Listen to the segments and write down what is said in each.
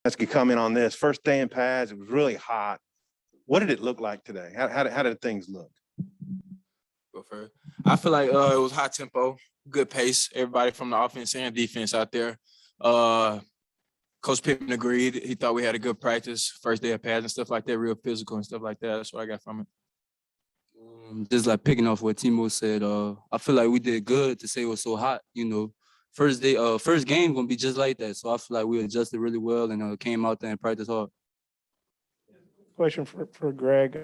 Let's comment on this. First day in pads, it was really hot. What did it look like today? How did things look? Go first. I feel like it was high tempo, good pace. Everybody from the offense and defense out there. Coach Pittman agreed. He thought we had a good practice, first day of pads and stuff like that, real physical and stuff like that. That's what I got from it. Just like picking off what Timo said, I feel like we did good to say it was so hot. First game gonna be just like that. So I feel like we adjusted really well and came out there and practiced hard. Question for Greg.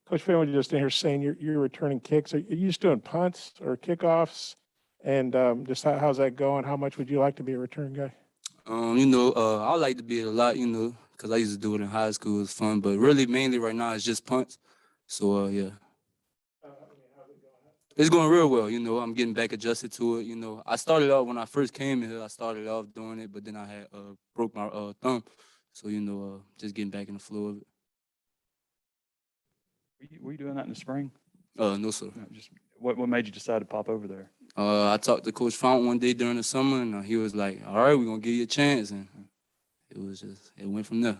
Coach Pittman was just in here saying you're returning kicks. Are you just doing punts or kickoffs? And just how's that going? How much would you like to be a return guy? I like to be it a lot, because I used to do it in high school. It was fun, but really mainly right now it's just punts. So yeah. It's going real well, I'm getting back adjusted to it, I started off when I first came here, I started off doing it, but then I had broke my thumb. So, just getting back in the flow of it. Were you doing that in the spring? No, sir. No, just what made you decide to pop over there? I talked to Coach Fount one day during the summer, and he was like, all right, we're going to give you a chance. And it went from there.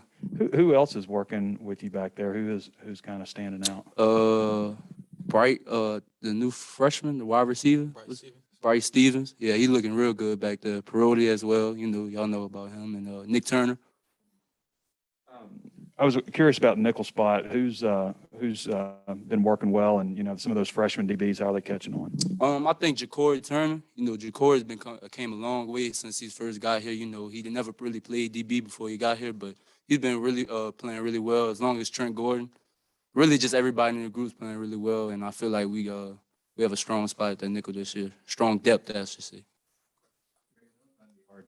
Who else is working with you back there? Who's kind of standing out? Bright, the new freshman, the wide receiver. Bryce Stevens. Yeah, he's looking real good back there. Parodi as well. Y'all know about him. And Nick Turner. I was curious about nickel spot. Who's been working well, and some of those freshman DBs, how are they catching on? I think Ja'Cory Turner. Ja'Cory's came a long way since he first got here. He didn't never really played DB before he got here, but he's been really playing really well. As long as Trent Gordon, really just everybody in the group's playing really well, and I feel like we have a strong spot at that nickel this year. Strong depth, I should say.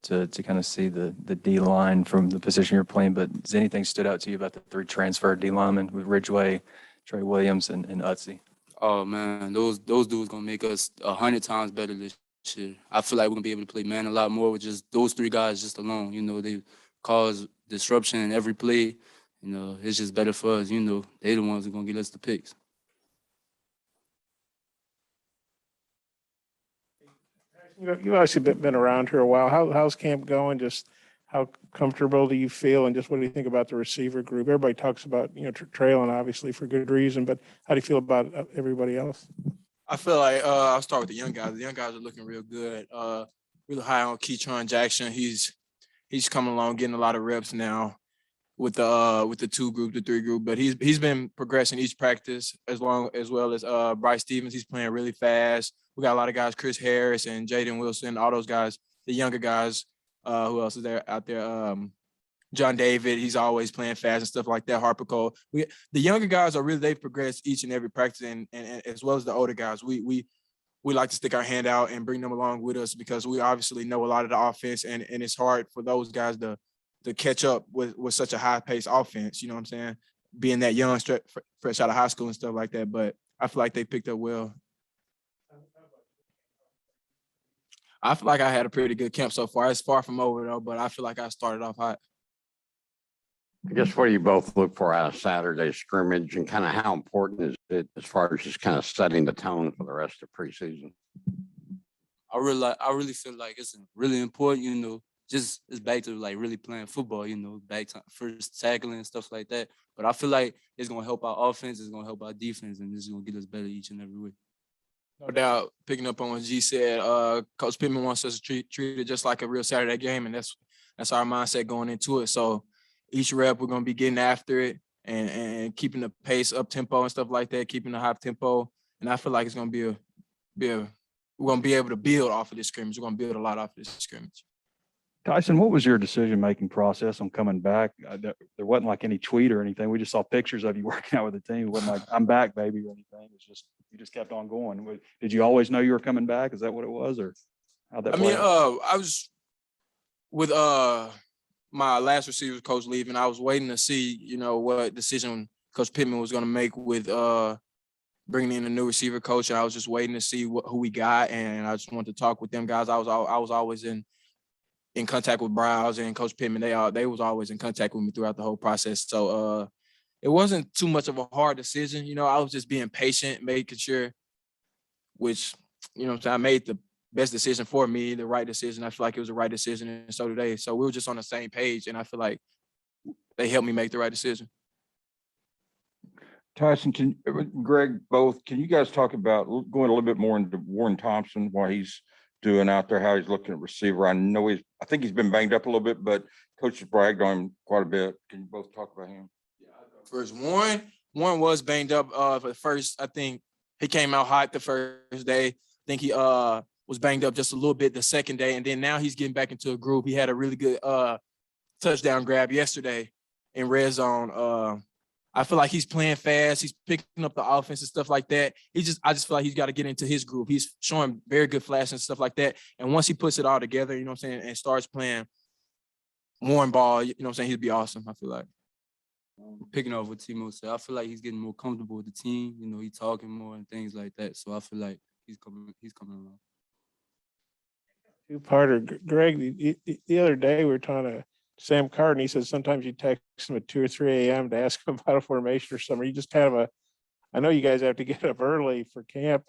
To kind of see the D line from the position you're playing, but has anything stood out to you about the three transfer D linemen with Ridgeway, Trey Williams, and Utsey? Oh man, those dudes gonna make us 100 times better this year. I feel like we're gonna be able to play man a lot more with just those three guys just alone. They cause disruption in every play. It's just better for us. They the ones who gonna get us the picks. You've obviously been around here a while. How's camp going? Just how comfortable do you feel? And just what do you think about the receiver group? Everybody talks about, Traylon, obviously, for good reason, but how do you feel about everybody else? I feel like I'll start with the young guys. The young guys are looking real good. Really high on Keytron Jackson. He's coming along, getting a lot of reps now with the the three group. But he's been progressing each practice as well as Bryce Stevens. He's playing really fast. We got a lot of guys, Chris Harris and Jaden Wilson, all those guys, the younger guys. Who else is there out there? John David, he's always playing fast and stuff like that. Harper Cole. The younger guys they've progressed each and every practice, and as well as the older guys. We like to stick our hand out and bring them along with us because we obviously know a lot of the offense, and it's hard for those guys to catch up with such a high-paced offense, you know what I'm saying? Being that young, fresh out of high school and stuff like that. But I feel like they picked up well. I feel like I had a pretty good camp so far. It's far from over, though, but I feel like I started off hot. I guess what do you both look for out of Saturday's scrimmage, and kind of how important is it as far as just kind of setting the tone for the rest of preseason? I really feel like it's really important, just it's back to like really playing football, back to first tackling and stuff like that. But I feel like it's gonna help our offense, it's gonna help our defense, and it's gonna get us better each and every week. No doubt, picking up on what G said, Coach Pittman wants us to treat it just like a real Saturday game, and that's our mindset going into it. So each rep, we're going to be getting after it and keeping the pace up tempo and stuff like that, keeping the high tempo. And I feel like it's going to we're going to be able to build off of this scrimmage. We're going to build a lot off of this scrimmage. Tyson, what was your decision-making process on coming back? There wasn't like any tweet or anything. We just saw pictures of you working out with the team. It wasn't like, I'm back, baby, or anything. It's just, you just kept on going. Did you always know you were coming back? Is that what it was, or how'd that play out? I was with my last receiver coach leaving. I was waiting to see, what decision Coach Pittman was going to make with bringing in a new receiver coach. And I was just waiting to see who we got, and I just wanted to talk with them guys. I was always in contact with Browse and Coach Pittman. They was always in contact with me throughout the whole process. So it wasn't too much of a hard decision. I was just being patient, making sure, which, I made the best decision for me, the right decision. I feel like it was the right decision, and so did they. So we were just on the same page, and I feel like they helped me make the right decision. Tyson, Greg, both, can you guys talk about going a little bit more into Warren Thompson, what he's doing out there, how he's looking at receiver? I know I think he's been banged up a little bit, but coach has bragged on him quite a bit. Can you both talk about him? First, Warren was banged up for the first. I think he came out hot the first day. I think he was banged up just a little bit the second day, and then now he's getting back into a groove. He had a really good touchdown grab yesterday in red zone. I feel like he's playing fast. He's picking up the offense and stuff like that. I just feel like he's got to get into his groove. He's showing very good flash and stuff like that. And once he puts it all together, you know what I'm saying, and starts playing Warren ball, you know what I'm saying, he'd be awesome, I feel like. Picking off what Timo said, I feel like he's getting more comfortable with the team. You know, he's talking more and things like that. So I feel like he's coming around. Two-parter. Greg, the other day we were talking to Sam Carden. He said sometimes you text him at 2 or 3 a.m. to ask him about a formation or something. You just have I know you guys have to get up early for camp.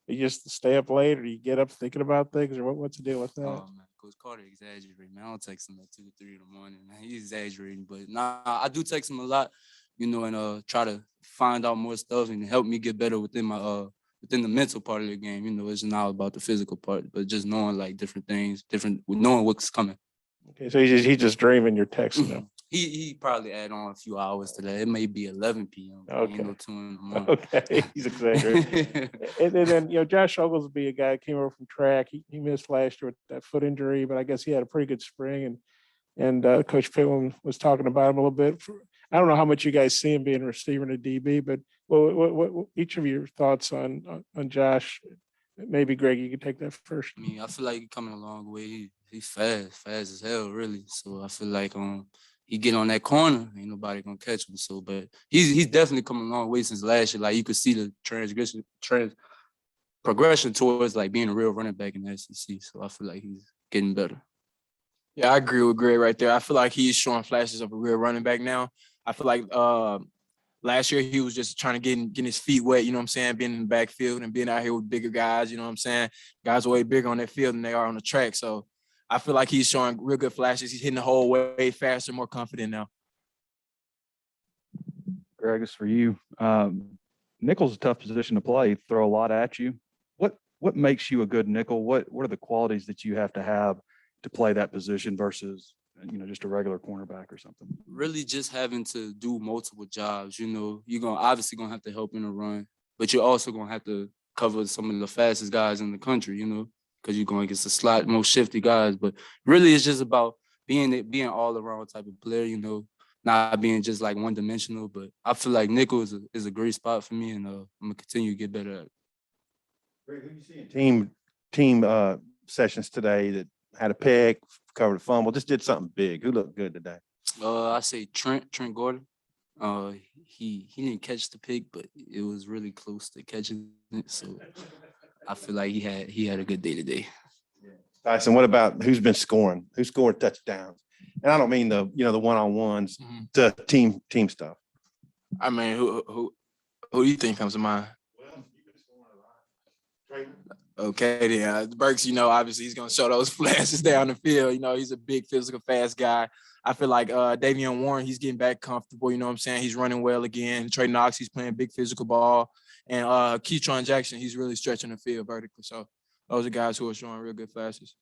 You just stay up late, or you get up thinking about things, or what's the deal with that? Oh man, Coach Carter exaggerating. Man, I don't text him at 2 or 3 in the morning. Man, he's exaggerating, but nah, I do text him a lot, you know, and try to find out more stuff and help me get better within my within the mental part of the game. You know, it's not about the physical part, but just knowing like different things, knowing what's coming. Okay, so he's just dreaming you're texting him. He probably add on a few hours to that. It may be 11 p.m. Okay. You know, 2 in the morning. Okay, he's exaggerating. and then Josh Oglesby, a guy that came over from track. He missed last year with that foot injury, but I guess he had a pretty good spring. And Coach Pittman was talking about him a little bit. I don't know how much you guys see him being a receiver in a DB, but what each of your thoughts on Josh? Maybe Greg, you can take that first. I mean, I feel like he's coming a long way. He's fast as hell, really. So I feel like he get on that corner, ain't nobody gonna catch him. So, but he's definitely coming a long way since last year. Like you could see the progression towards like being a real running back in the SEC. So I feel like he's getting better. Yeah, I agree with Greg right there. I feel like he's showing flashes of a real running back now. I feel like last year he was just trying to get his feet wet, you know what I'm saying, being in the backfield and being out here with bigger guys, you know what I'm saying. Guys are way bigger on that field than they are on the track. So I feel like he's showing real good flashes. He's hitting the hole way faster, more confident now. Greg, it's for you. Nickel's a tough position to play, throw a lot at you. What makes you a good nickel? What are the qualities that you have to play that position versus, you know, just a regular cornerback or something? Really just having to do multiple jobs. You know, you're obviously gonna have to help in the run, but you're also gonna have to cover some of the fastest guys in the country, you know, because you're going against the slot, most shifty guys. But really it's just about being all around type of player, you know, not being just like one dimensional. But I feel like nickel is a great spot for me, and I'm gonna continue to get better at it. Greg, who you see team sessions today that had a pick, covered a fumble, just did something big? Who looked good today? I say Trent Gordon. He didn't catch the pick, but it was really close to catching it. So I feel like he had a good day today. Tyson, what about who's been scoring? Who scored touchdowns? And I don't mean the one-on-ones, the team stuff. I mean, who do you think comes to mind? Okay, then Burks, you know, obviously he's gonna show those flashes down the field. You know, he's a big physical, fast guy. I feel like Davion Warren, he's getting back comfortable. You know what I'm saying? He's running well again. Trey Knox, he's playing big physical ball. And Keytron Jackson, he's really stretching the field vertically. So those are guys who are showing real good flashes.